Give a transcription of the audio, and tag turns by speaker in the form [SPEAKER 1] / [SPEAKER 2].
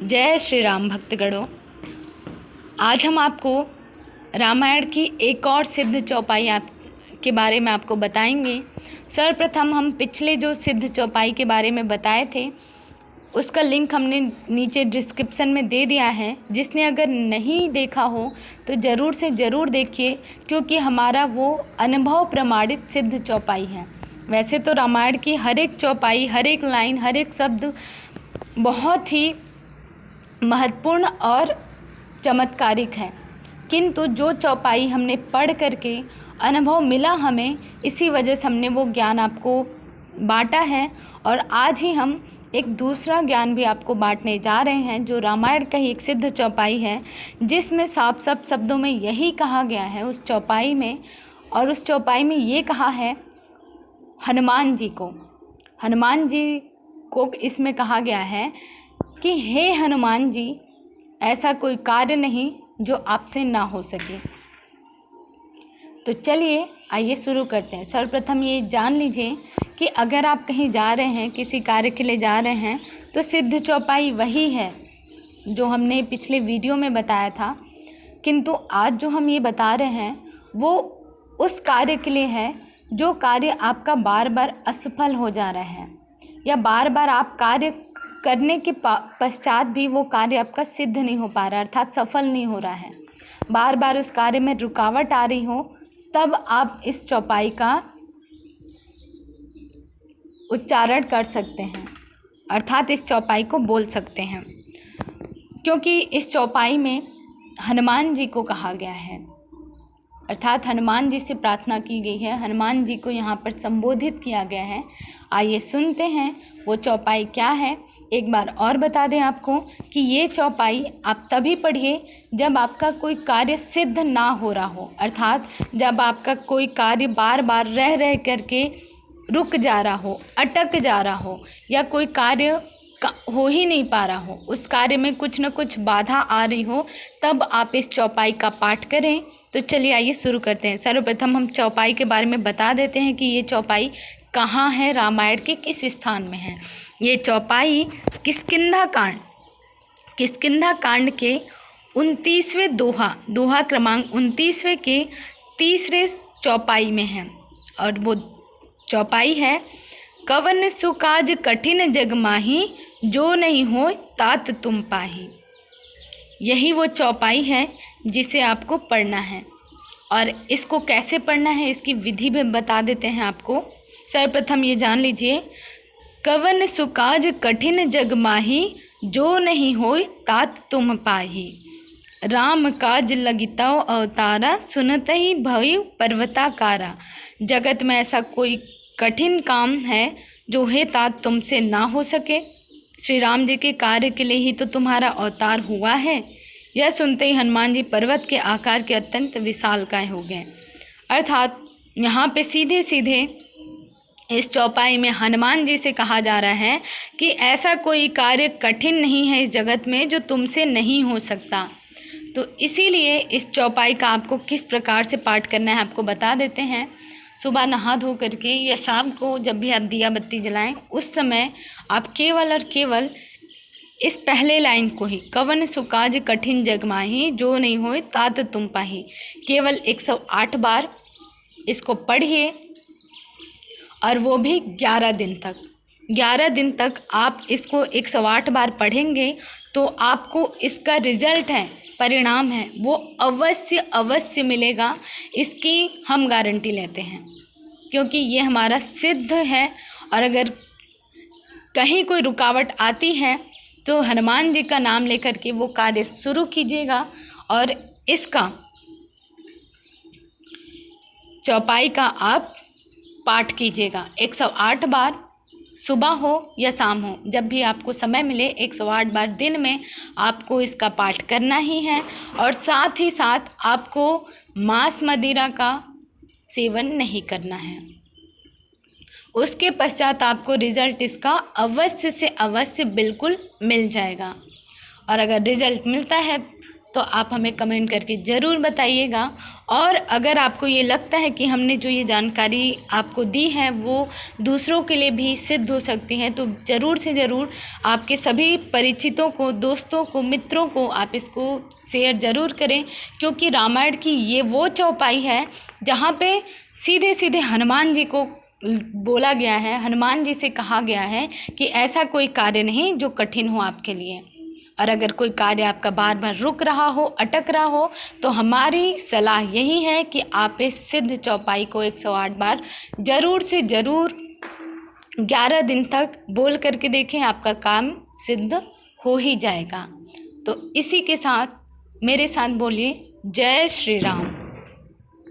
[SPEAKER 1] जय श्री राम भक्तगणों। आज हम आपको रामायण की एक और सिद्ध चौपाई के बारे में आपको बताएंगे। सर्वप्रथम हम पिछले जो सिद्ध चौपाई के बारे में बताए थे उसका लिंक हमने नीचे डिस्क्रिप्शन में दे दिया है। जिसने अगर नहीं देखा हो तो ज़रूर से ज़रूर देखिए, क्योंकि हमारा वो अनुभव प्रमाणित सिद्ध चौपाई है। वैसे तो रामायण की हर एक चौपाई, हर एक लाइन, हर एक शब्द बहुत ही महत्वपूर्ण और चमत्कारिक है, किंतु जो चौपाई हमने पढ़ करके अनुभव मिला हमें, इसी वजह से हमने वो ज्ञान आपको बांटा है। और आज ही हम एक दूसरा ज्ञान भी आपको बांटने जा रहे हैं, जो रामायण का ही एक सिद्ध चौपाई है, जिसमें साफ साफ शब्दों में यही कहा गया है उस चौपाई में। और उस चौपाई में ये कहा है हनुमान जी को इसमें कहा गया है कि हे हनुमान जी, ऐसा कोई कार्य नहीं जो आपसे ना हो सके। तो चलिए आइए शुरू करते हैं। सर्वप्रथम ये जान लीजिए कि अगर आप कहीं जा रहे हैं, किसी कार्य के लिए जा रहे हैं, तो सिद्ध चौपाई वही है जो हमने पिछले वीडियो में बताया था, किंतु आज जो हम ये बता रहे हैं वो उस कार्य के लिए है जो कार्य आपका बार बार असफल हो जा रहा है, या बार बार आप कार्य करने के पश्चात भी वो कार्य आपका सिद्ध नहीं हो पा रहा, अर्थात सफल नहीं हो रहा है, बार बार उस कार्य में रुकावट आ रही हो, तब आप इस चौपाई का उच्चारण कर सकते हैं, अर्थात इस चौपाई को बोल सकते हैं। क्योंकि इस चौपाई में हनुमान जी को कहा गया है, अर्थात हनुमान जी से प्रार्थना की गई है, हनुमान जी को यहाँ पर संबोधित किया गया है। आइए सुनते हैं वो चौपाई क्या है। एक बार और बता दें आपको कि ये चौपाई आप तभी पढ़िए जब आपका कोई कार्य सिद्ध ना हो रहा हो, अर्थात जब आपका कोई कार्य बार बार रह करके रुक जा रहा हो, अटक जा रहा हो, या कोई कार्य हो ही नहीं पा रहा हो, उस कार्य में कुछ न कुछ बाधा आ रही हो, तब आप इस चौपाई का पाठ करें। तो चलिए आइए शुरू करते हैं। सर्वप्रथम हम चौपाई के बारे में बता देते हैं कि ये चौपाई कहाँ है, रामायण के किस स्थान में है। ये चौपाई किष्किंधा कांड के 29वें दोहा क्रमांक 29वें के तीसरे चौपाई में है। और वो चौपाई है कवन सुकाज कठिन जग माही, जो नहीं हो तात तुम पाही। यही वो चौपाई है जिसे आपको पढ़ना है। और इसको कैसे पढ़ना है, इसकी विधि भी बता देते हैं आपको। सर्वप्रथम ये जान लीजिए, कवन सुकाज कठिन जग माही, जो नहीं होय तात तुम पाही। राम काज लगितौ अवतारा, सुनत ही भय पर्वताकारा। जगत में ऐसा कोई कठिन काम है जो है तात तुमसे ना हो सके। श्री राम जी के कार्य के लिए ही तो तुम्हारा अवतार हुआ है। यह सुनते ही हनुमान जी पर्वत के आकार के अत्यंत विशालकाय हो गए। अर्थात यहाँ पे सीधे सीधे इस चौपाई में हनुमान जी से कहा जा रहा है कि ऐसा कोई कार्य कठिन नहीं है इस जगत में जो तुमसे नहीं हो सकता। तो इसीलिए इस चौपाई का आपको किस प्रकार से पाठ करना है आपको बता देते हैं। सुबह नहा धो करके या शाम को जब भी आप दिया बत्ती जलाएं, उस समय आप केवल और केवल इस पहले लाइन को ही, कवन सुकाज कठिन जग माही, जो नहीं होए तात तुम पाही, केवल 108 बार इसको पढ़िए, और वो भी 11 दिन तक। 11 दिन तक आप इसको 108 बार पढ़ेंगे तो आपको इसका रिजल्ट है, परिणाम है, वो अवश्य मिलेगा। इसकी हम गारंटी लेते हैं, क्योंकि ये हमारा सिद्ध है। और अगर कहीं कोई रुकावट आती है तो हनुमान जी का नाम लेकर के वो कार्य शुरू कीजिएगा, और इसका चौपाई का आप पाठ कीजिएगा 108 बार, सुबह हो या शाम हो, जब भी आपको समय मिले 108 बार दिन में आपको इसका पाठ करना ही है। और साथ ही साथ आपको मांस मदिरा का सेवन नहीं करना है। उसके पश्चात आपको रिज़ल्ट इसका अवश्य से अवश्य बिल्कुल मिल जाएगा। और अगर रिज़ल्ट मिलता है तो आप हमें कमेंट करके ज़रूर बताइएगा। और अगर आपको ये लगता है कि हमने जो ये जानकारी आपको दी है वो दूसरों के लिए भी सिद्ध हो सकती है, तो ज़रूर से ज़रूर आपके सभी परिचितों को, दोस्तों को, मित्रों को आप इसको शेयर ज़रूर करें, क्योंकि रामायण की ये वो चौपाई है जहाँ पे सीधे सीधे हनुमान जी को बोला गया है, हनुमान जी से कहा गया है कि ऐसा कोई कार्य नहीं जो कठिन हो आपके लिए। और अगर कोई कार्य आपका बार बार रुक रहा हो, अटक रहा हो, तो हमारी सलाह यही है कि आप इस सिद्ध चौपाई को 108 बार ज़रूर से ज़रूर 11 दिन तक बोल करके देखें, आपका काम सिद्ध हो ही जाएगा। तो इसी के साथ मेरे साथ बोलिए, जय श्री राम।